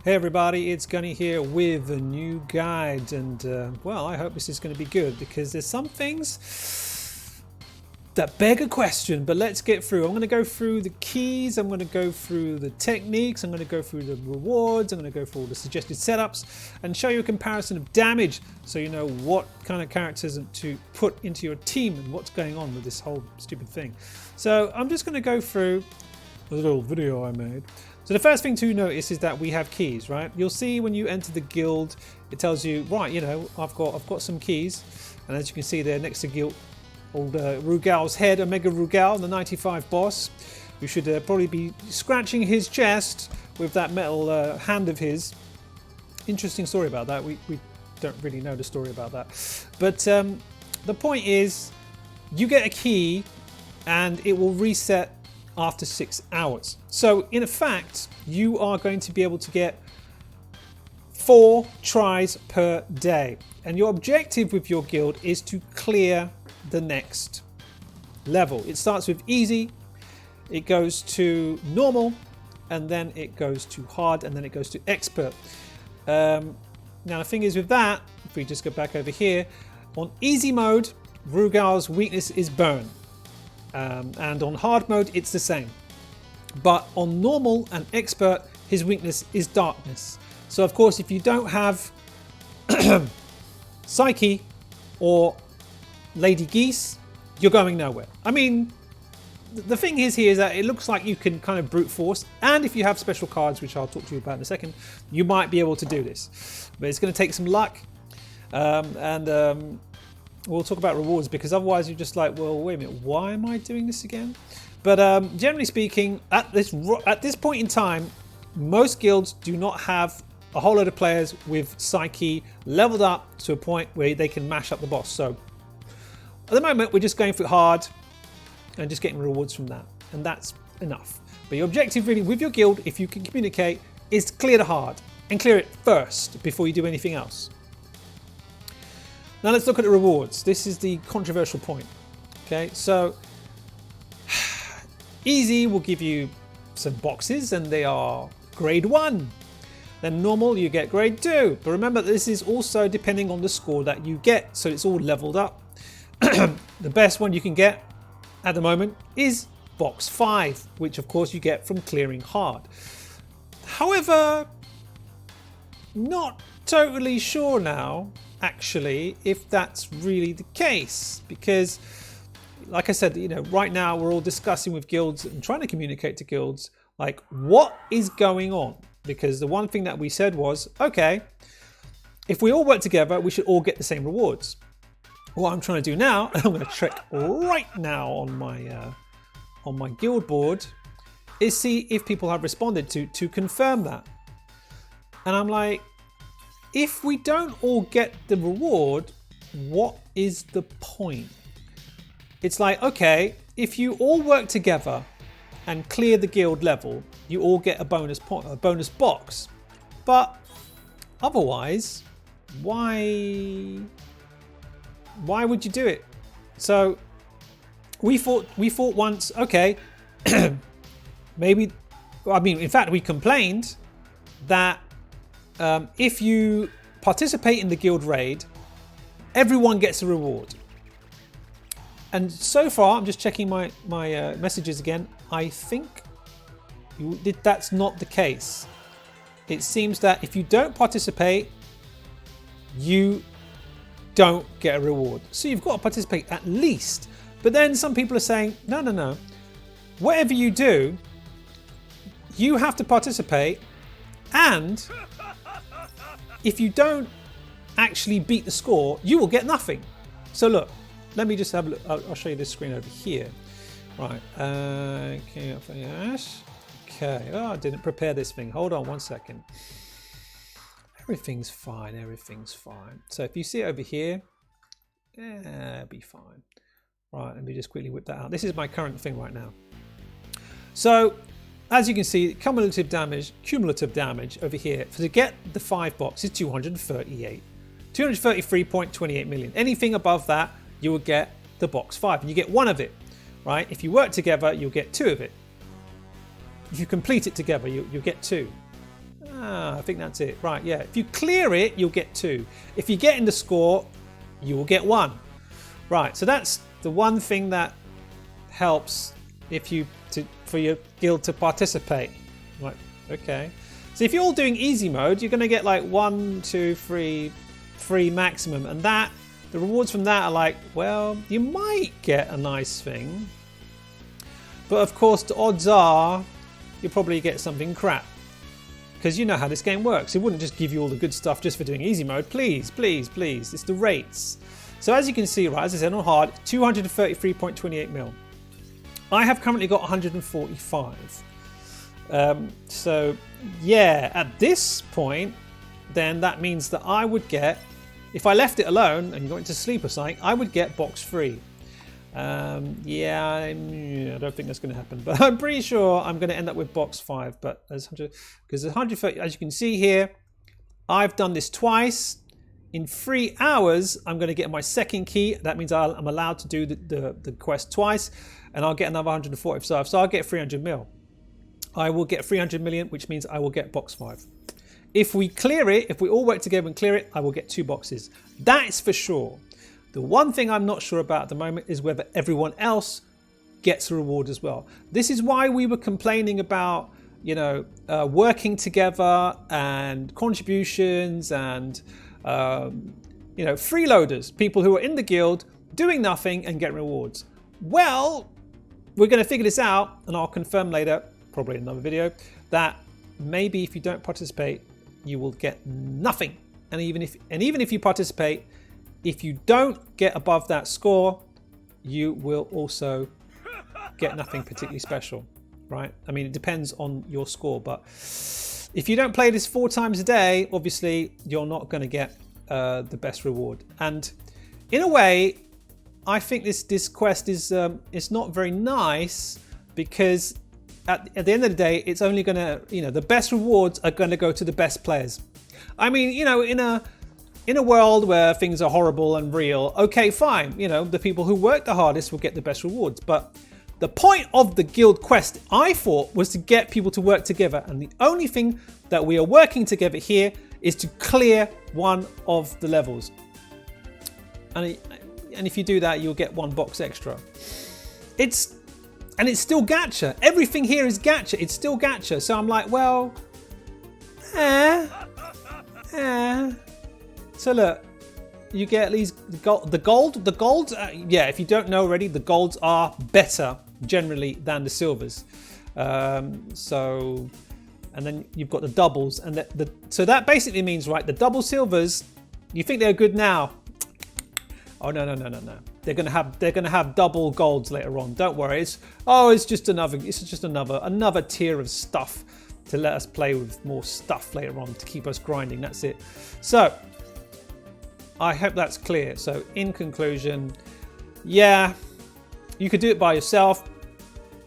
Hey everybody, it's Gunny here with a new guide, and well, I hope this is going to be good because there's some things that beg a question, but let's get through. I'm going to go through the keys, I'm going to go through the techniques, I'm going to go through the rewards, I'm going to go through all the suggested setups and show you a comparison of damage so you know what kind of characters to put into your team and what's going on with this whole stupid thing. So I'm just going to go through a little video I made. So the first thing to notice is that we have keys, right? You'll see when you enter the guild, it tells you, right, you know, I've got some keys, and as you can see there next to guild, old Rugal's head, Omega Rugal, the 95 boss, who should probably be scratching his chest with that metal hand of his. Interesting story about that. We don't really know the story about that, but the point is, you get a key, and it will reset after 6 hours. So in effect, you are going to be able to get 4 tries per day. And your objective with your guild is to clear the next level. It starts with easy, it goes to normal, and then it goes to hard, and then it goes to expert. Now the thing is with that, if we just go back over here, on easy mode, Rugal's weakness is burn. And on hard mode it's the same, but on normal and expert his weakness is darkness. So of course if you don't have Psyche or Lady Geese, you're going nowhere. I mean, the thing is here is that it looks like you can kind of brute force, and if you have special cards, which I'll talk to you about in a second, you might be able to do this, but it's going to take some luck. We'll talk about rewards, because otherwise you're just like, well, wait a minute, why am I doing this again? But generally speaking, at this point in time, most guilds do not have a whole load of players with Psyche leveled up to a point where they can mash up the boss. So at the moment, we're just going for it hard and just getting rewards from that. And that's enough. But your objective really with your guild, if you can communicate, is to clear the hard and clear it first before you do anything else. Now let's look at the rewards. This is the controversial point. Okay, so easy will give you some boxes, and they are grade 1. Then normal, you get grade 2. But remember, this is also depending on the score that you get, so it's all leveled up. The best one you can get at the moment is box 5, which of course you get from clearing hard. However, not totally sure now actually if that's really the case, because like I said, you know, right now we're all discussing with guilds and trying to communicate to guilds like what is going on, because the one thing that we said was, okay, if we all work together we should all get the same rewards. What I'm trying to do now, I'm going to check right now on my guild board, is see if people have responded to confirm that. And I'm like, if we don't all get the reward, what is the point? It's like, okay, if you all work together and clear the guild level, you all get a bonus box. But otherwise, why would you do it? So we thought once, okay, maybe, I mean, in fact, we complained that if you participate in the guild raid, everyone gets a reward. And so far, I'm just checking my messages again. I think that's not the case. It seems that if you don't participate, you don't get a reward. So you've got to participate at least. But then some people are saying, no. Whatever you do, you have to participate, and if you don't actually beat the score, you will get nothing. So look, let me just have a look. I'll show you this screen over here. Right. Okay. Oh, I didn't prepare this thing. Hold on one second. Everything's fine. Everything's fine. So if you see it over here, it'll be fine. Right. Let me just quickly whip that out. This is my current thing right now. So as you can see, cumulative damage over here, to get the 5 box is 233.28 million. Anything above that, you will get the box 5, and you get 1 of it, right? If you work together, you'll get 2 of it. If you complete it together, you'll get 2. I think that's it. Right, yeah. If you clear it, you'll get 2. If you get in the score, you will get 1. Right, so that's the one thing that helps for your guild to participate. Right, okay. So if you're all doing easy mode, you're going to get like 1, 2, 3 maximum, and the rewards from that are like, well, you might get a nice thing, but of course the odds are you'll probably get something crap, because you know how this game works. It wouldn't just give you all the good stuff just for doing easy mode. Please, please, please. It's the rates. So as you can see, right, as I said, on hard, 233.28 mil. I have currently got 145. So yeah, at this point, then that means that I would get, if I left it alone and got into sleep or something, I would get box 3. Yeah, I don't think that's going to happen, but I'm pretty sure I'm going to end up with box 5. But because 130, as you can see here, I've done this twice. In 3 hours, I'm going to get my second key. That means I'm allowed to do the quest twice, and I'll get another 140. So I'll get 300 mil. I will get 300 million, which means I will get box 5. If we clear it, if we all work together and clear it, I will get 2 boxes. That is for sure. The one thing I'm not sure about at the moment is whether everyone else gets a reward as well. This is why we were complaining about, working together and contributions and, freeloaders, people who are in the guild doing nothing and getting rewards. Well, we're going to figure this out, and I'll confirm later, probably in another video, that maybe if you don't participate, you will get nothing. And even if you participate, if you don't get above that score, you will also get nothing particularly special, right? I mean, it depends on your score, but if you don't play this 4 times a day, obviously you're not going to get the best reward. And in a way, I think this quest is not very nice, because at the end of the day, it's only going to, the best rewards are going to go to the best players. I mean, in a world where things are horrible and real, okay, fine. The people who work the hardest will get the best rewards. But the point of the guild quest, I thought, was to get people to work together. And the only thing that we are working together here is to clear one of the levels. And if you do that, you'll get 1 box extra. It's still gacha. Everything here is gacha. It's still gacha. So I'm like, well, So look, you get at least the gold. Yeah, if you don't know already, the golds are better generally than the silvers. And then you've got the doubles, and so that basically means, right, the double silvers, you think they're good now. Oh no. They're gonna have double golds later on. Don't worry. It's just another tier of stuff to let us play with more stuff later on to keep us grinding. That's it. So I hope that's clear. So in conclusion, yeah, you could do it by yourself,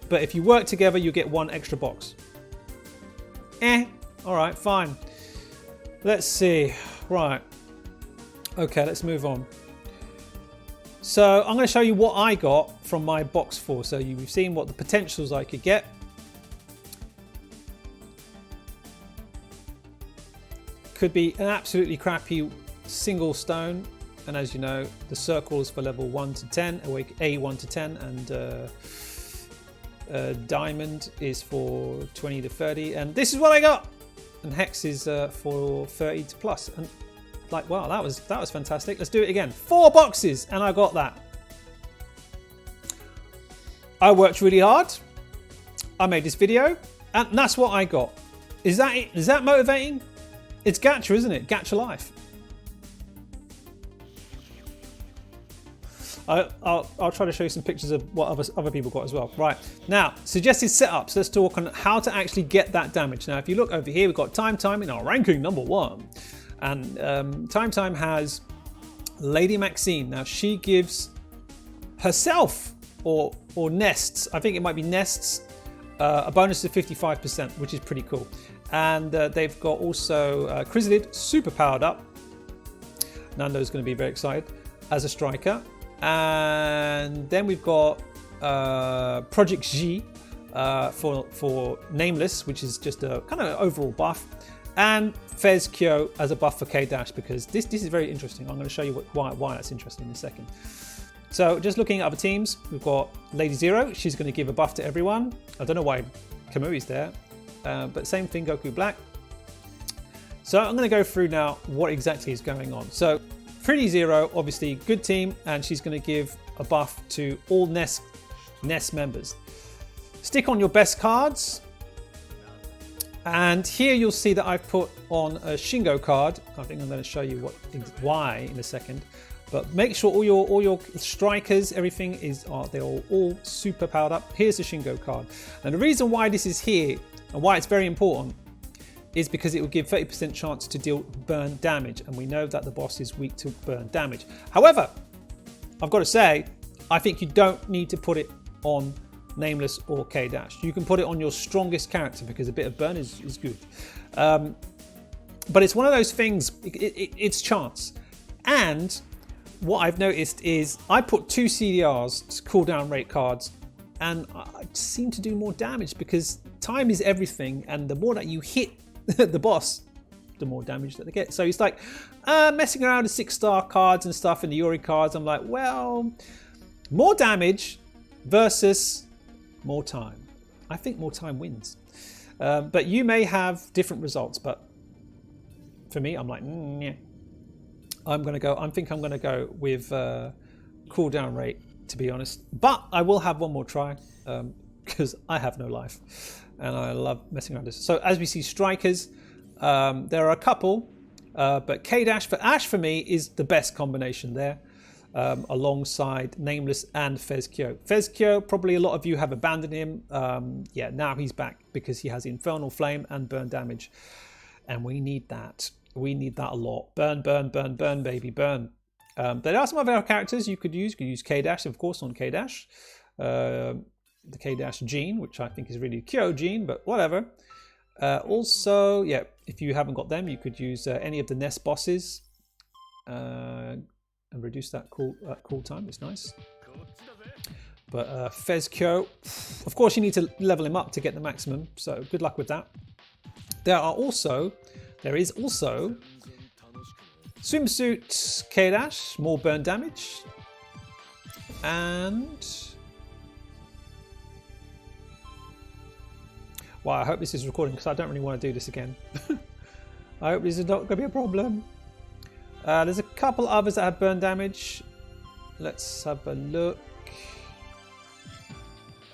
but if you work together, you get 1 extra box. All right, fine. Let's see. Right. Okay, let's move on. So I'm going to show you what I got from my box 4. So you've seen what the potentials I could get. Could be an absolutely crappy single stone, and as you know, the circle is for level 1 to 10, A1 to 10, and diamond is for 20 to 30, and this is what I got. And hex is for 30 to plus. And like, wow, that was fantastic. Let's do it again. 4 boxes, and I got that. I worked really hard. I made this video, and that's what I got. Is that it? Is that motivating? It's gacha, isn't it? Gacha life. I'll try to show you some pictures of what other people got as well. Right, now, suggested setups. Let's talk on how to actually get that damage. Now, if you look over here, we've got Time in our ranking number 1. And Time has Lady Maxine. Now, she gives herself or nests, I think it might be nests, a bonus of 55%, which is pretty cool. And they've got also Chrysalid, super powered up. Nando's going to be very excited as a striker. And then we've got Project G for Nameless, which is just a kind of overall buff. And Fez Kyo as a buff for K-Dash, because this is very interesting. I'm going to show you why that's interesting in a second. So just looking at other teams, we've got Lady Zero. She's going to give a buff to everyone. I don't know why Kamui's there, but same thing, Goku Black. So I'm going to go through now what exactly is going on. So Pretty Zero, obviously good team, and she's going to give a buff to all NES members. Stick on your best cards. And here you'll see that I've put on a Shingo card. I think I'm going to show you why in a second. But make sure all your strikers, everything is they're all super powered up. Here's the Shingo card. And the reason why this is here and why it's very important is because it will give 30% chance to deal burn damage. And we know that the boss is weak to burn damage. However, I've got to say, I think you don't need to put it on Nameless or K-Dash. You can put it on your strongest character because a bit of burn is good. But it's one of those things, it's chance. And what I've noticed is I put 2 CDRs, cooldown rate cards, and I seem to do more damage because time is everything, and the more that you hit the boss, the more damage that they get. So it's like messing around with 6-star cards and stuff and the Yuri cards. I'm like, well, more damage versus more time. I think more time wins. But you may have different results. But for me, I'm like, yeah. I think I'm gonna go with cooldown rate, to be honest. But I will have one more try because I have no life and I love messing around with this. So as we see strikers, there are a couple, but K-Dash for Ash for me is the best combination there. Alongside Nameless and Fez Kyo. Fez Kyo, probably a lot of you have abandoned him. Yeah, now he's back because he has Infernal Flame and burn damage. And we need that. We need that a lot. Burn, burn, burn, burn, baby, burn. There are some other characters you could use. You could use K-Dash, of course, on K-Dash. The K-Dash gene, which I think is really Kyo gene, but whatever. Also, yeah, if you haven't got them, you could use any of the NES bosses. And reduce that cool time. It's nice. But Fez Kyo, of course you need to level him up to get the maximum, so good luck with that. There is also Swimsuit K-Dash, more burn damage, and wow, I hope this is recording because I don't really want to do this again. I hope this is not going to be a problem. There's a couple others that have burn damage. Let's have a look.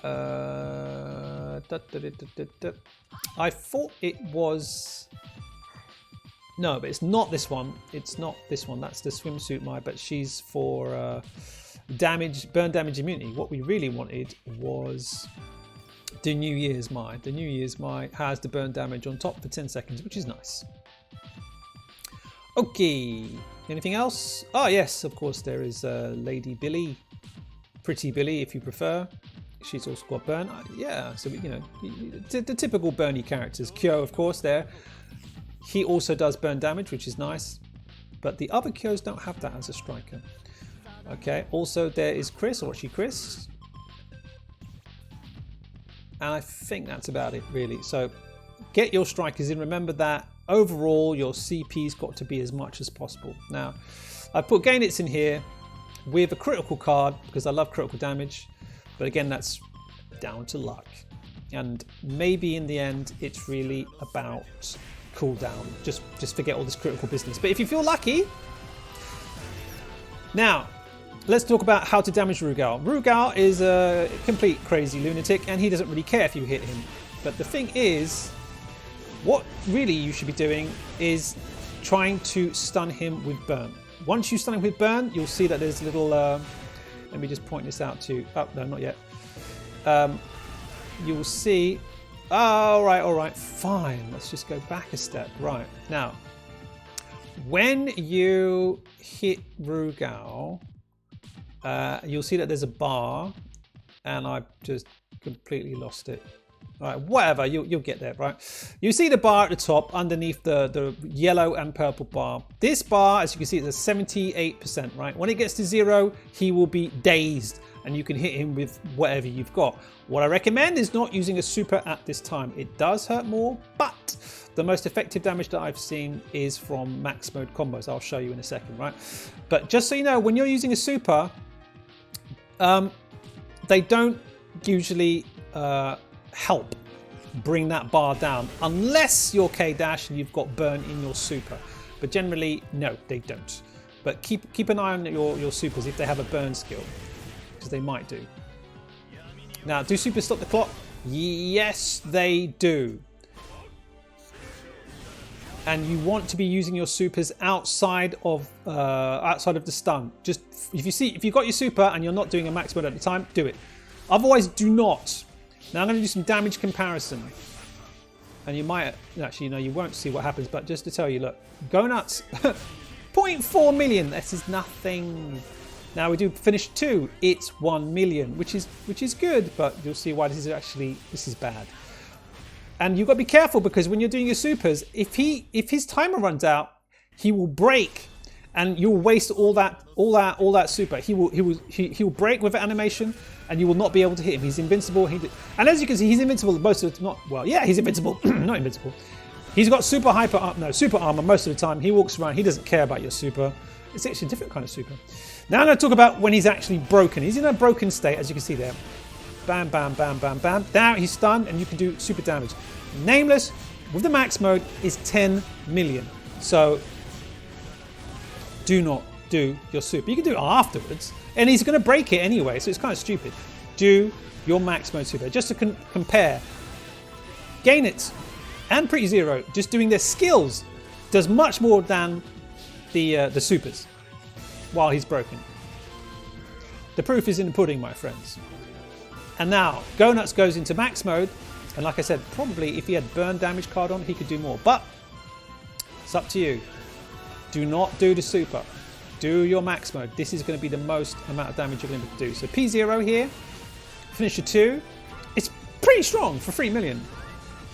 I thought it was... No, but it's not this one. It's not this one. That's the Swimsuit Mai, but she's for burn damage immunity. What we really wanted was the New Year's Mai. The New Year's Mai has the burn damage on top for 10 seconds, which is nice. Okay, anything else? Oh yes, of course there is Lady Billy, Pretty Billy if you prefer. She's also got burn. Yeah, so you know the typical burny characters. Kyo, of course, there. He also does burn damage, which is nice. But the other Kyos don't have that as a striker. Okay. Also there is Chris, Orochi Chris, and I think that's about it really. So get your strikers in. Remember that. Overall, your CP's got to be as much as possible. Now, I put Gainitz in here with a critical card because I love critical damage. But again, that's down to luck. And maybe in the end, it's really about cooldown. Just forget all this critical business. But if you feel lucky... Now, let's talk about how to damage Rugal. Rugal is a complete crazy lunatic and he doesn't really care if you hit him. But the thing is... What really you should be doing is trying to stun him with burn. Once you stun him with burn, you'll see that there's a little... let me just point this out to you. Oh, no, not yet. You'll see... Oh, all right, fine. Let's just go back a step. Right, now, when you hit Rugal, you'll see that there's a bar, and I've just completely lost it. All right, whatever, you'll get there, right? You see the bar at the top underneath the yellow and purple bar. This bar, as you can see, is 78%, right? When it gets to 0, he will be dazed and you can hit him with whatever you've got. What I recommend is not using a super at this time. It does hurt more, but the most effective damage that I've seen is from max mode combos. I'll show you in a second, right? But just so you know, when you're using a super, they don't usually help bring that bar down unless you're K-dash and you've got burn in your super. But generally, no, they don't. But keep an eye on your supers if they have a burn skill, because they might do. Now, do supers stop the clock? Yes, they do. And you want to be using your supers outside of the stun. Just if you've got your super and you're not doing a max mode at the time, do it. Otherwise, do not. Now I'm going to do some damage comparison. And you might, actually, no, you won't see what happens, but just to tell you, look, go nuts. 0.4 million, this is nothing. Now we do finish 2, it's 1 million, which is good, but you'll see why this is bad. And you've got to be careful, because when you're doing your supers, if his timer runs out, he will break, and you'll waste all that super. He will break with animation, and you will not be able to hit him. He's invincible. And as you can see, he's invincible most of the time. Well, yeah, he's invincible, not invincible. He's got super armor most of the time. He walks around. He doesn't care about your super. It's actually a different kind of super. Now I'm going to talk about when he's actually broken. He's in a broken state, as you can see there. Bam, bam, bam, bam, bam. Now he's stunned and you can do super damage. Nameless, with the max mode, is 10 million. So do not do your super. You can do it afterwards. And he's going to break it anyway, so it's kind of stupid. Do your max mode super. Just to compare, Gain It and Pretty Zero, just doing their skills, does much more than the supers while he's broken. The proof is in the pudding, my friends. And now, Go Nuts goes into max mode, and like I said, probably if he had burn damage card on, he could do more. But it's up to you. Do not do the super. Do your max mode. This is going to be the most amount of damage you're going to do. So P0 here, finish your 2. It's pretty strong for 3 million.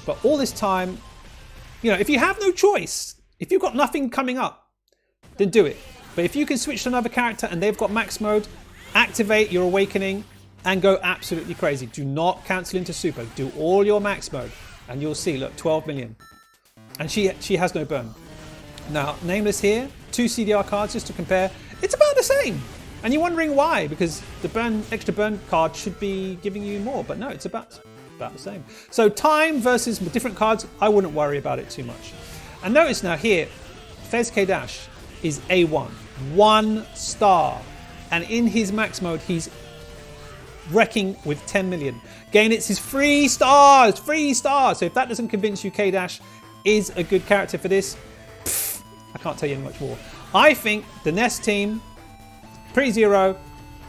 But all this time, you know, if you have no choice, if you've got nothing coming up, then do it. But if you can switch to another character and they've got max mode, activate your awakening and go absolutely crazy. Do not cancel into super. Do all your max mode and you'll see, look, 12 million. And she has no burn. Now, Nameless here, 2 CDR cards just to compare. It's about the same. And you're wondering why, because the extra burn card should be giving you more. But no, it's about the same. So time versus different cards, I wouldn't worry about it too much. And notice now here, Fez K-Dash is A1, 1 star. And in his max mode, he's wrecking with 10 million. Gain It's his 3 stars, 3 stars. So if that doesn't convince you K-Dash is a good character for this, I can't tell you much more. I think the Nest team, Pretty Zero,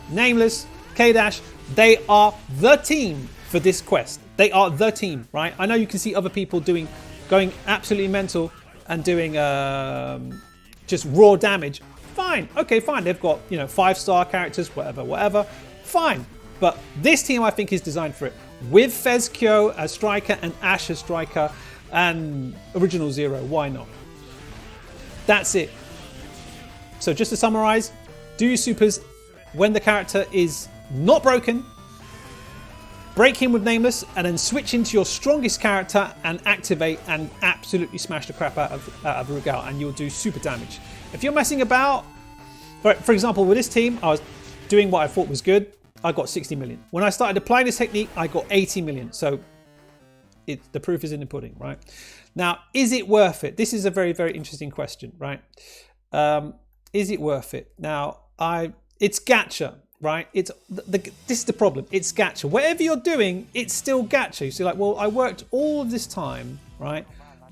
Nameless, K-Dash, they are the team for this quest. They are the team, right? I know you can see other people going absolutely mental and doing just raw damage. Fine, okay, fine. They've got 5-star characters, whatever. Fine, but this team I think is designed for it. With Fezkyo as striker and Ash as striker and Original Zero, why not? That's it. So just to summarize, do your supers when the character is not broken. Break him with Nameless and then switch into your strongest character and activate and absolutely smash the crap out of Rugal and you'll do super damage. If you're messing about, for example, with this team, I was doing what I thought was good. I got 60 million. When I started applying this technique, I got 80 million. So the proof is in the pudding, right? Now, is it worth it? This is a very, very interesting question, right? Is it worth it? Now, it's gacha, right? This is the problem. It's gacha. Whatever you're doing, it's still gacha. You see, like, well, I worked all of this time, right,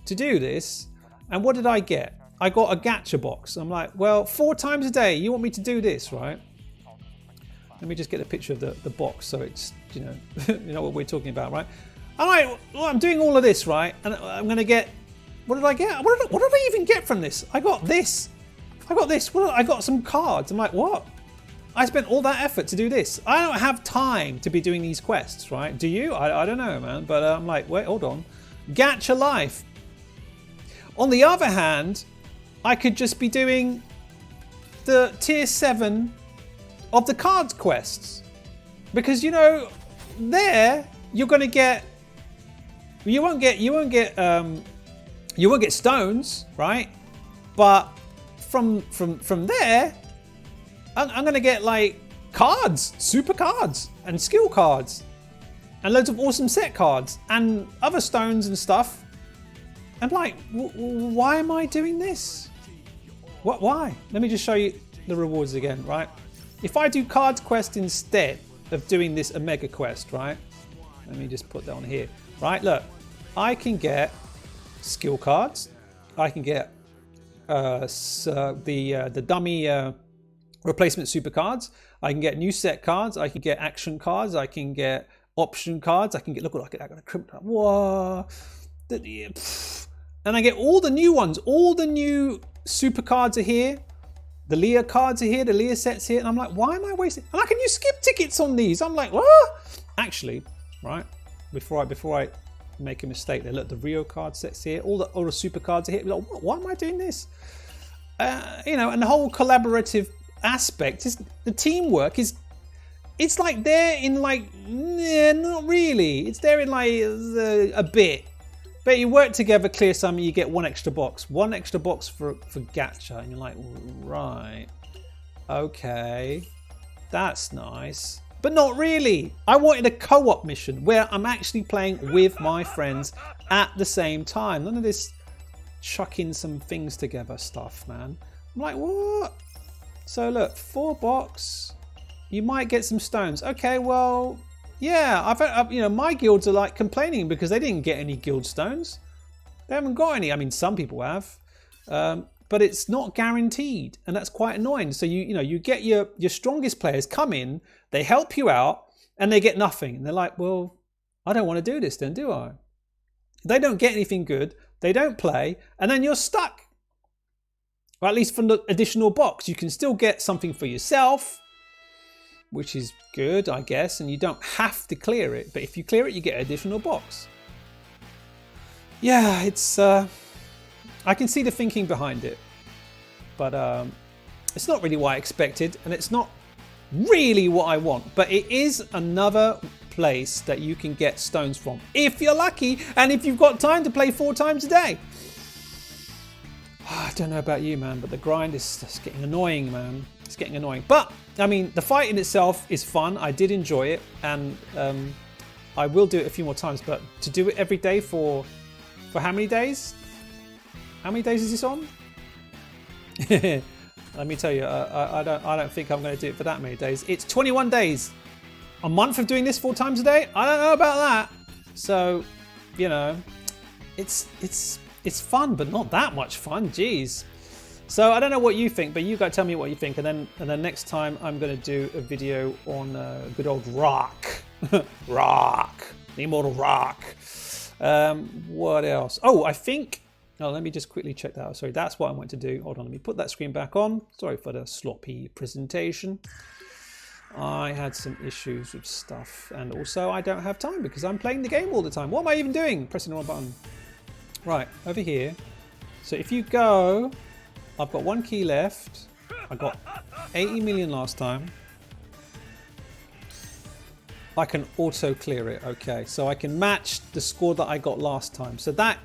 to do this, and what did I get? I got a gacha box. I'm like, well, 4 times a day, you want me to do this, right? Let me just get a picture of the box so it's, you know what we're talking about, right? All right, well, I'm doing all of this, right? And I'm going to get, what did I get? What did I even get from this? I got this. I got some cards. I'm like, what? I spent all that effort to do this. I don't have time to be doing these quests, right? Do you? I don't know, man. But I'm like, wait, hold on. Gacha life. On the other hand, I could just be doing the tier 7 of the cards quests. Because, you know, there you're going to get... You won't get stones, right? But from there, I'm going to get like cards, super cards and skill cards and loads of awesome set cards and other stones and stuff. I'm like, why am I doing this? What? Why? Let me just show you the rewards again, right? If I do cards quest instead of doing this Omega quest, right? Let me just put that on here, right? Look, I can get skill cards. I can get the dummy replacement super cards. I can get new set cards. I can get action cards. I can get option cards. I can get, look at that, I got a crimp. Whoa. And I get all the new ones. All the new super cards are here. The Leah cards are here. The Leah sets here. And I'm like, why am I wasting? And I can use skip tickets on these. I'm like, what? Actually, right, before I make a mistake there, look, the Rio card sets here. All the super cards are here. Like, why am I doing this? You know, and the whole collaborative aspect is the teamwork is, it's like they're in like, not really. It's there in like a bit. But you work together, clear some, you get one extra box. One extra box for gacha. And you're like, right, okay, that's nice. But not really. I wanted a co-op mission where I'm actually playing with my friends at the same time. None of this chucking some things together stuff, man. I'm like, what? So look, 4 box. You might get some stones. Okay, well, yeah. I've you know, my guilds are like complaining because they didn't get any guild stones. They haven't got any. I mean, some people have, but it's not guaranteed, and that's quite annoying. So you know, you get your strongest players come in, they help you out, and they get nothing. And they're like, well, I don't want to do this then, do I? They don't get anything good. They don't play, and then you're stuck. Or at least from the additional box, you can still get something for yourself, which is good, I guess, and you don't have to clear it. But if you clear it, you get an additional box. Yeah, it's... I can see the thinking behind it. But it's not really what I expected, and it's not really what I want. But it is another place that you can get stones from, if you're lucky, and if you've got time to play 4 times a day. I don't know about you, man, but the grind is just getting annoying, man. It's getting annoying. But, I mean, the fight in itself is fun. I did enjoy it, and I will do it a few more times. But to do it every day for how many days? How many days is this on? Let me tell you, I don't think I'm going to do it for that many days. It's 21 days. A month of doing this 4 times a day? I don't know about that. So, you know, it's fun, but not that much fun. Jeez. So I don't know what you think, but you got to tell me what you think, and then next time I'm going to do a video on good old Rock, Rock, the immortal Rock. What else? Oh, I think. Oh, let me just quickly check that out. Sorry, that's what I want to do. Hold on, let me put that screen back on. Sorry for the sloppy presentation. I had some issues with stuff, and also I don't have time because I'm playing the game all the time. What am I even doing? Pressing the wrong button. Right, over here. So if you go, I've got 1 key left. I got 80 million last time. I can auto clear it. Okay, so I can match the score that I got last time. So that's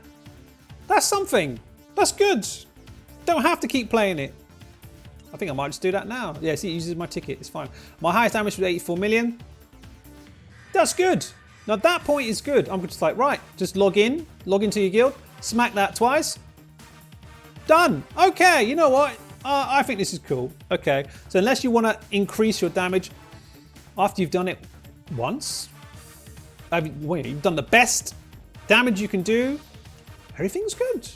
something. That's good. Don't have to keep playing it. I think I might just do that now. Yeah, see, it uses my ticket. It's fine. My highest damage was 84 million. That's good. Now that point is good. I'm just like, right, just log into your guild, smack that twice. Done. Okay, you know what? I think this is cool. Okay, so unless you want to increase your damage after you've done it once, you've done the best damage you can do, everything's good.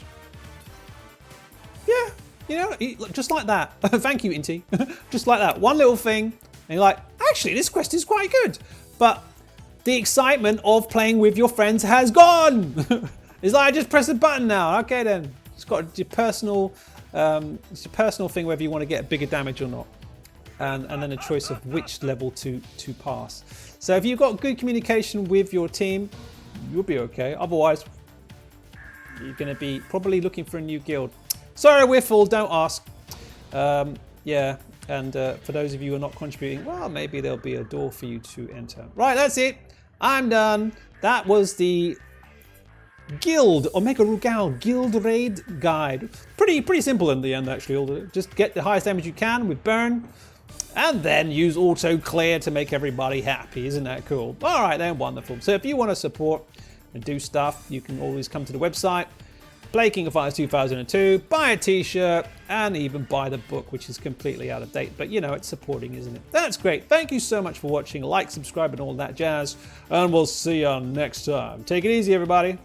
Yeah, you know, just like that. Thank you, Inti. Just like that. One little thing, and you're like, actually, this quest is quite good. But the excitement of playing with your friends has gone. It's like, I just press a button now. Okay, then. It's got your personal, it's a personal thing whether you want to get bigger damage or not. and then a choice of which level to pass. So if you've got good communication with your team, you'll be okay. Otherwise, you're going to be probably looking for a new guild. Sorry, we're full. Don't ask. Yeah, and for those of you who are not contributing, well, maybe there'll be a door for you to enter. Right, that's it. I'm done. That was the Guild Omega Rugal Guild Raid Guide. Pretty simple in the end, actually. Just get the highest damage you can with burn, and then use auto clear to make everybody happy. Isn't that cool? All right, then, wonderful. So if you want to support and do stuff, you can always come to the website, play King of Fighters 2002, buy a t-shirt, and even buy the book, which is completely out of date. But you know, it's supporting, isn't it? That's great. Thank you so much for watching. Like, subscribe, and all that jazz. And we'll see you next time. Take it easy, everybody.